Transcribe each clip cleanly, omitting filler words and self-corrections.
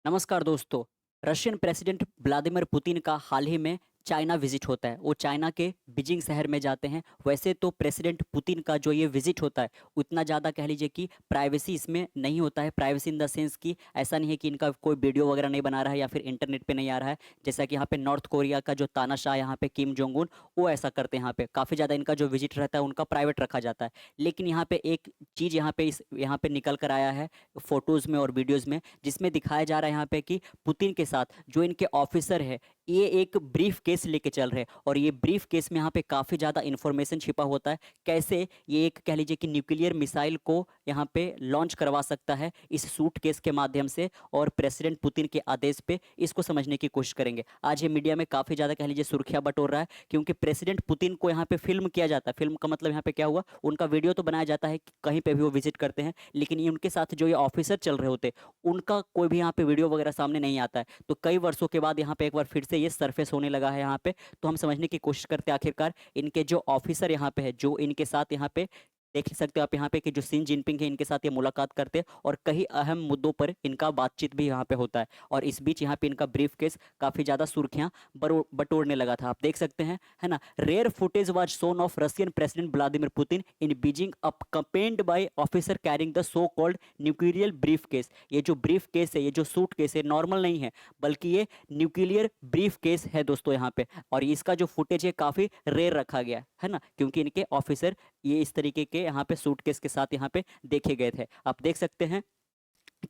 नमस्कार दोस्तों। Russian president Vladimir Putin का हाल ही में चाइना विजिट होता है। वो चाइना के बीजिंग शहर में जाते हैं। वैसे तो प्रेसिडेंट पुतिन का जो ये विजिट होता है उतना ज़्यादा कह लीजिए कि प्राइवेसी इसमें नहीं होता है। प्राइवेसी इन द सेंस कि ऐसा नहीं है कि इनका कोई वीडियो वगैरह नहीं बना रहा है या फिर इंटरनेट पे नहीं आ रहा है। जैसा कि यहाँ पे नॉर्थ कोरिया का जो तानाशाह यहाँ पे किम जोंग उन वो ऐसा करते हैं। यहाँ पे काफ़ी ज़्यादा इनका जो विजिट रहता है उनका प्राइवेट रखा जाता है। लेकिन यहाँ पे एक चीज़ यहाँ पे निकल कर आया है फोटोज़ में और वीडियोज़ में, जिसमें दिखाया जा रहा है यहाँ पे कि पुतिन के साथ जो इनके ऑफिसर है ये एक ब्रीफ केस लेके चल रहे हैं। और ये ब्रीफ केस में यहाँ पे काफ़ी ज़्यादा इन्फॉर्मेशन छिपा होता है। कैसे ये एक कह लीजिए कि न्यूक्लियर मिसाइल को यहाँ पे लॉन्च करवा सकता है इस सूट केस के माध्यम से, और प्रेसिडेंट पुतिन के आदेश पे इसको समझने की कोशिश करेंगे। आज ये मीडिया में काफ़ी ज़्यादा कह लीजिए सुर्खियाँ बटोर रहा है, क्योंकि प्रेसिडेंट पुतिन को यहाँ पे फिल्म किया जाता है। फिल्म का मतलब यहाँ पे क्या हुआ, उनका वीडियो तो बनाया जाता है कि कहीं पे भी वो विजिट करते हैं, लेकिन ये उनके साथ जो ये ऑफिसर चल रहे होते हैं उनका कोई भी यहाँ पे वीडियो वगैरह सामने नहीं आता है। तो कई वर्षों के बाद यहाँ पे एक बार फिर से ये सरफेस होने लगा है यहाँ पे। तो हम समझने की कोशिश करते हैं आखिरकार इनके जो ऑफिसर यहाँ पे है, जो इनके साथ यहाँ पे देख ही सकते हो आप यहाँ पे कि जो शी जिनपिंग है इनके साथ ये मुलाकात करते हैं और कई अहम मुद्दों पर इनका बातचीत भी यहाँ पे होता है। और इस बीच यहाँ पे इनका ब्रीफ केस काफी ज्यादा सुर्खियां बटोरने लगा था। आप देख सकते हैं, है ना। Rare footage was shown of Russian president Vladimir Putin in Beijing accompanied by officer carrying the so called nuclear briefcase. ये जो ब्रीफ केस है, ये जो सूट केस है, नॉर्मल नहीं है बल्कि ये न्यूक्लियर ब्रीफ केस है दोस्तों यहाँ पे। और इसका जो फुटेज है काफी रेयर रखा गया है ना, क्योंकि इनके ऑफिसर ये इस तरीके के यहाँ पे सूटकेस के साथ यहाँ पे देखे गए थे। आप देख सकते हैं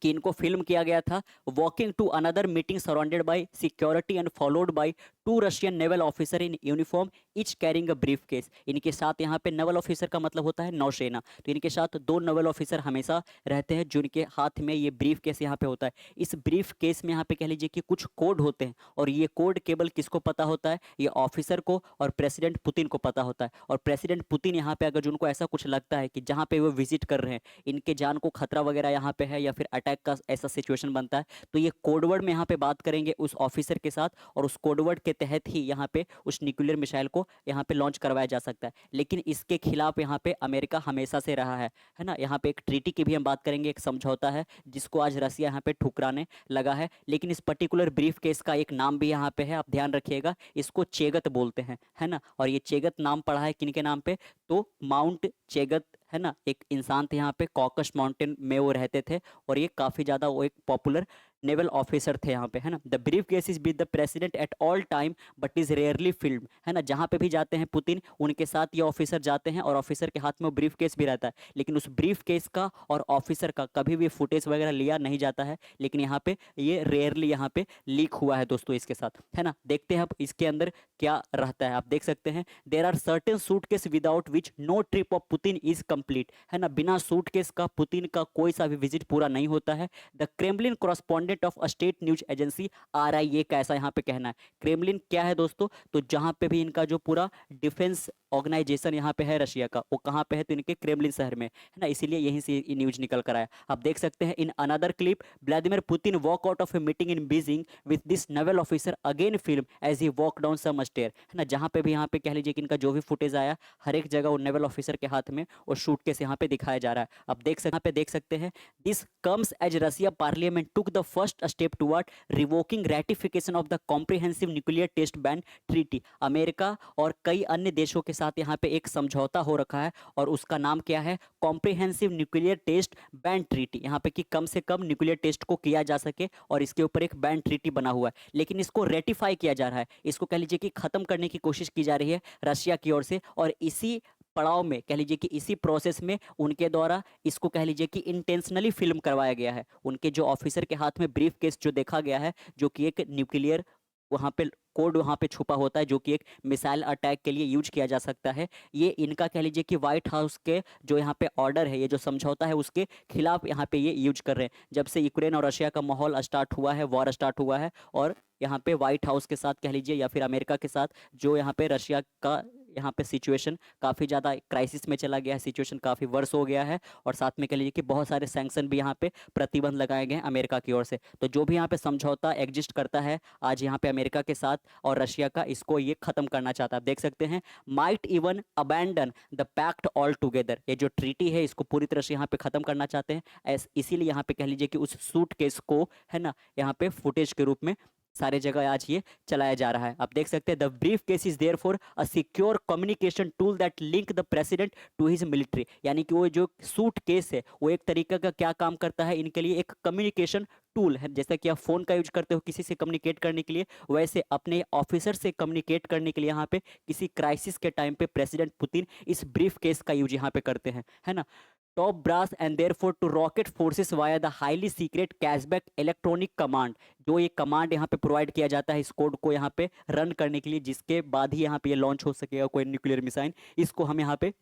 कि इनको फिल्म किया गया था walking to another meeting surrounded by security and followed by two Russian naval officer in uniform each carrying a briefcase. इनके साथ यहाँ पे नेवल ऑफिसर का मतलब होता है नौसेना, तो इनके साथ दो नेवल ऑफिसर हमेशा रहते हैं जिनके हाथ में ये ब्रीफ केस यहाँ पे होता है। इस ब्रीफ केस में यहाँ पे कह लीजिए कि कुछ कोड होते हैं, और ये कोड केवल किसको पता होता है, ये ऑफिसर को और प्रेसिडेंट पुतिन को पता होता है। और प्रेसिडेंट पुतिन यहाँ पे अगर उनको ऐसा कुछ लगता है कि जहाँ पे वो विजिट कर रहे हैं इनके जान को खतरा वगैरह यहाँ पे है या फिर अटैक का ऐसा सिचुएशन बनता है, तो ये कोडवर्ड में यहाँ पे बात करेंगे उस ऑफिसर के साथ, और उस कोडवर्ड के तहत ही यहाँ पे उस न्यूक्लियर मिसाइल को यहाँ पे लॉन्च करवाया जा सकता है। लेकिन इसके खिलाफ यहाँ पे अमेरिका हमेशा से रहा है ना। यहाँ पे एक ट्रीटी की भी हम बात करेंगे, एक समझौता है जिसको आज रसिया यहाँ पे ठुकराने लगा है। लेकिन इस पर्टिकुलर ब्रीफ केस का एक नाम भी यहाँ पे है, आप ध्यान रखिएगा, इसको चेगत बोलते हैं, है ना। और ये चेगत नाम पड़ा है किन के नाम पे, तो माउंट चेगत, है ना। एक इंसान थे यहाँ पे, कॉकस माउंटेन में वो रहते थे, और ये काफी ज्यादा वो एक पॉपुलर नेवल ऑफिसर थे यहाँ पे, है ना। The briefcase is with the president at all time but is rarely film, है ना। जहाँ पे भी जाते हैं पुतिन उनके साथ ये ऑफिसर जाते हैं, और ऑफिसर के हाथ में वो ब्रीफ केस भी रहता है, लेकिन उस ब्रीफ केस का और ऑफिसर का कभी भी फुटेज वगैरह लिया नहीं जाता है। लेकिन यहाँ पे ये रेयरली यहाँ पे लीक हुआ है दोस्तों इसके साथ, है ना। देखते हैं अब इसके अंदर क्या रहता है। आप देख सकते हैं there are certain suitcase without which no trip of Putin is complete, है ना। बिना सूटकेस का पुतिन का कोई सा भी विजिट पूरा नहीं होता है। The Kremlin correspondent of state news agency RIA का ऐसा यहाँ पे कहना है। क्रेमलिन क्या है दोस्तों, तो जहां पे भी इनका जो पूरा डिफेंस ऑर्गेनाइजेशन यहाँ पे है रशिया का, वो कहाँ पे है, तो इनके क्रेमलिन शहर में, है ना। इसीलिए यहीं से ये न्यूज निकल कर आया। आप देख सकते हैं in another clip Vladimir Putin walk out of a meeting in Beijing with this naval officer again film as he walk down some stair, है ना। जहां पे भी यहाँ पे कह लीजिए कि इनका जो भी फुटेज आया हर एक जगह वो नेवल ऑफिसर के हाथ में और शूट केस यहाँ पे दिखाया जा रहा है। आप देख सकते हैं this comes as Russia parliament took the first step toward revoking ratification of the comprehensive nuclear test ban treaty. America और कई अन्य देशों के साथ यहाँ पे एक समझौता हो रखा है, और उसका नाम क्या है, comprehensive nuclear test ban treaty. यहाँ पे कि कम से कम न्यूक्लियर टेस्ट को किया जा सके, और इसके ऊपर एक बैन ट्रीटी बना हुआ है। लेकिन इसको रेटिफाई किया जा रहा है, इसको कह लीजिए कि खत्म करने की कोशिश की जा रही है रशिया की ओर से। और इसी पड़ाव में कह लीजिए कि इसी प्रोसेस में उनके द्वारा इसको कह लीजिए कि इंटेंशनली फिल्म करवाया गया है। उनके जो ऑफिसर के हाथ में ब्रीफ केस जो देखा गया है, जो कि एक न्यूक्लियर वहाँ पे कोड वहाँ पे छुपा होता है, जो कि एक मिसाइल अटैक के लिए यूज किया जा सकता है। ये इनका कह लीजिए कि व्हाइट हाउस के जो यहाँ पे ऑर्डर है, ये जो समझौता है, उसके खिलाफ यहाँ पे ये यूज कर रहे हैं। जब से यूक्रेन और रशिया का माहौल स्टार्ट हुआ है, वॉर स्टार्ट हुआ है, और यहाँ पे व्हाइट हाउस के साथ कह लीजिए या फिर अमेरिका के साथ जो यहाँ पे रशिया का यहाँ पे सिचुएशन काफ़ी ज़्यादा क्राइसिस में चला गया है, सिचुएशन काफ़ी वर्स हो गया है और साथ में कह लीजिए कि बहुत सारे सैंक्शन भी यहाँ पे प्रतिबंध लगाए गए हैं अमेरिका की ओर से। तो जो भी यहाँ पे समझौता एग्जिस्ट करता है आज यहाँ पे अमेरिका के साथ और रशिया का, इसको ये खत्म करना चाहता है। आप देख सकते हैं might even abandon the pact all together, ये जो ट्रीटी है इसको पूरी तरह से यहाँ पे खत्म करना चाहते हैं। इसीलिए यहाँ पे कह लीजिए कि उस सूटकेस को है ना यहाँ पे फुटेज के रूप में सारे जगह आज ये चलाया जा रहा है। आप देख सकते हैं the briefcase is there for a secure communication tool that link the president to his military, यानी कि वो जो सूट केस है वो एक तरीके का क्या काम करता है, इनके लिए एक कम्युनिकेशन टूल है। जैसा कि आप फोन का यूज करते हो किसी से कम्युनिकेट करने के लिए, वैसे अपने ऑफिसर से कम्युनिकेट करने के लिए यहाँ पे किसी क्राइसिस के टाइम पे प्रेसिडेंट पुतिन इस ब्रीफ केस का यूज यहाँ पे करते हैं, है ना। Top brass and therefore to rocket forces via the highly secret cashback electronic command, जो ये कमांड यहाँ पे प्रोवाइड किया जाता है इस कोड को यहाँ पे रन करने के लिए, जिसके बाद ही यहाँ पे ये लॉन्च हो सकेगा कोई न्यूक्लियर मिसाइल। इसको हम यहाँ पे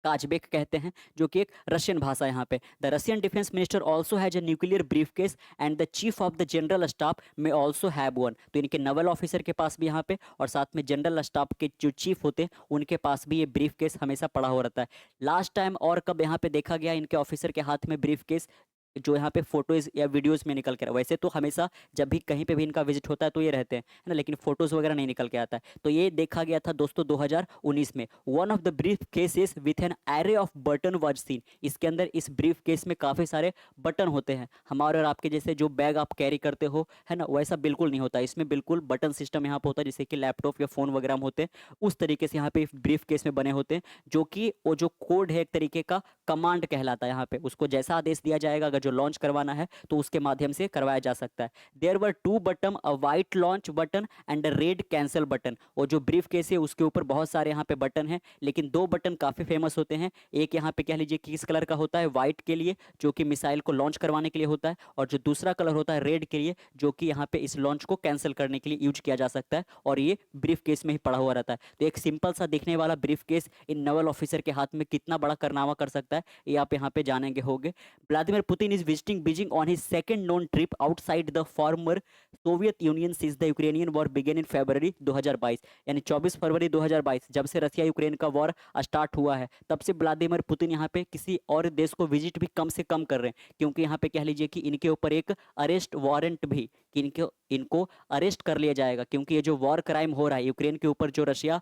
काजबेक कहते हैं, जो कि एक रशियन भाषा यहाँ पे। The Russian defence minister also has a nuclear brief case and the chief of the general staff में ऑल्सो हैव वन, तो इनके नवल ऑफिसर के पास भी यहाँ पे और साथ में जनरल स्टाफ के जो चीफ होते हैं उनके पास भी ये ब्रीफ केस हमेशा पड़ा हो रहता है। लास्ट टाइम और कब यहाँ पे देखा गया इनके ऑफिसर के हाथ में ब्रीफ केस जो यहाँ पे फोटोज या वीडियोस में निकल के, वैसे तो हमेशा जब भी कहीं पे भी इनका विजिट होता है तो ये रहते हैं, है ना, लेकिन फोटोज वगैरह नहीं निकल के आता है। तो ये देखा गया था दोस्तों 2019 में। One of the brief cases with an array off button was scene, इसके अंदर इस ब्रीफ केस में काफ़ी सारे बटन होते हैं। हमारे और आपके जैसे जो बैग आप कैरी करते हो, है ना, वैसा बिल्कुल नहीं होता, इसमें बिल्कुल बटन सिस्टम यहाँ पे होता है जैसे कि लैपटॉप या फ़ोन वगैरह में होते हैं, उस तरीके से यहाँ पे ब्रीफ केस में बने होते हैं, जो कि वो जो कोड है एक तरीके का कमांड कहलाता है। यहाँ पे उसको जैसा आदेश दिया जाएगा, अगर जो लॉन्च करवाना है तो उसके माध्यम से करवाया जा सकता है। There were two button, a white launch button and a red cancel button. और जो ब्रीफ केस है उसके ऊपर बहुत सारे यहाँ पे बटन हैं, लेकिन दो बटन काफ़ी फेमस होते हैं। एक यहाँ पे कह लीजिए किस कलर का होता है, वाइट के लिए, जो कि मिसाइल को लॉन्च करवाने के लिए होता है, और जो दूसरा कलर होता है रेड के लिए, जो कि यहाँ पे इस लॉन्च को कैंसिल करने के लिए यूज किया जा सकता है, और ये ब्रीफ केस में ही पड़ा हुआ रहता है। तो एक सिंपल सा दिखने वाला brief case in Naval officer के हाथ में कितना बड़ा कारनामा कर सकता है, ये आप यहाँ पे जानेंगे होंगे। Vladimir Putin is visiting Beijing on his second known trip outside the former Soviet Union since the Ukrainian war began in February 2022, यानी 24 फरवरी 2022 जब से रसिया यूक्रेन का वॉर स्टार्ट हुआ है तब से व्लादिमीर पुतिन यहाँ पे किसी और देश को विजिट भी कम से कम कर रहे हैं, क्योंकि यहाँ पे कह लीजिए कि इनके ऊपर एक अरेस्ट वारंट भी, कि इनको अरेस्ट कर लिया जाएगा, क्योंकि ये जो वॉर क्राइम हो रहा है यूक्रेन के ऊपर, जो रशिया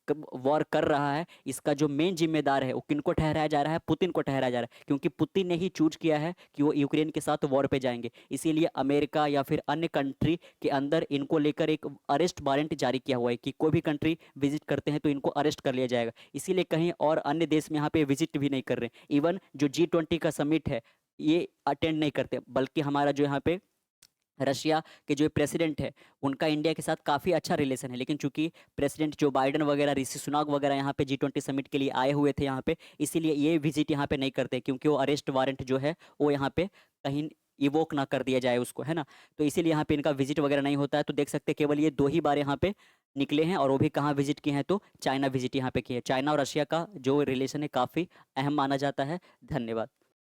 वॉर कर रहा है, इसका जो मेन जिम्मेदार है वो किनको ठहराया जा रहा है, पुतिन को ठहराया जा रहा है, क्योंकि पुतिन ने ही चूज किया है कि वो यूक्रेन के साथ वॉर पे जाएंगे। इसीलिए अमेरिका या फिर अन्य कंट्री के अंदर इनको लेकर एक अरेस्ट वारंट जारी किया हुआ है कि कोई भी कंट्री विजिट करते हैं तो इनको अरेस्ट कर लिया जाएगा। इसीलिए कहीं और अन्य देश में यहाँ पे विजिट भी नहीं कर रहे। इवन जो G20 का समिट है ये अटेंड नहीं करते, बल्कि हमारा जो यहाँ पे रशिया के जो प्रेसिडेंट है उनका इंडिया के साथ काफ़ी अच्छा रिलेशन है, लेकिन चूंकि प्रेसिडेंट जो बाइडन वगैरह, ऋषि सुनाक वगैरह यहाँ पे G20 समिट के लिए आए हुए थे यहाँ पे, इसीलिए ये विजिट यहाँ पे नहीं करते, क्योंकि वो अरेस्ट वारंट जो है वो यहाँ पे कहीं इवोक ना कर दिया जाए उसको, है ना। तो इसीलिए यहाँ पे इनका विजिट वगैरह नहीं होता है। तो देख सकते हैं केवल ये 2 ही बार यहाँ पे निकले हैं, और वो भी कहाँ विजिट किए हैं, तो चाइना विजिट यहाँ पे किए हैं। चाइना और रशिया का जो रिलेशन है काफ़ी अहम माना जाता है। धन्यवाद।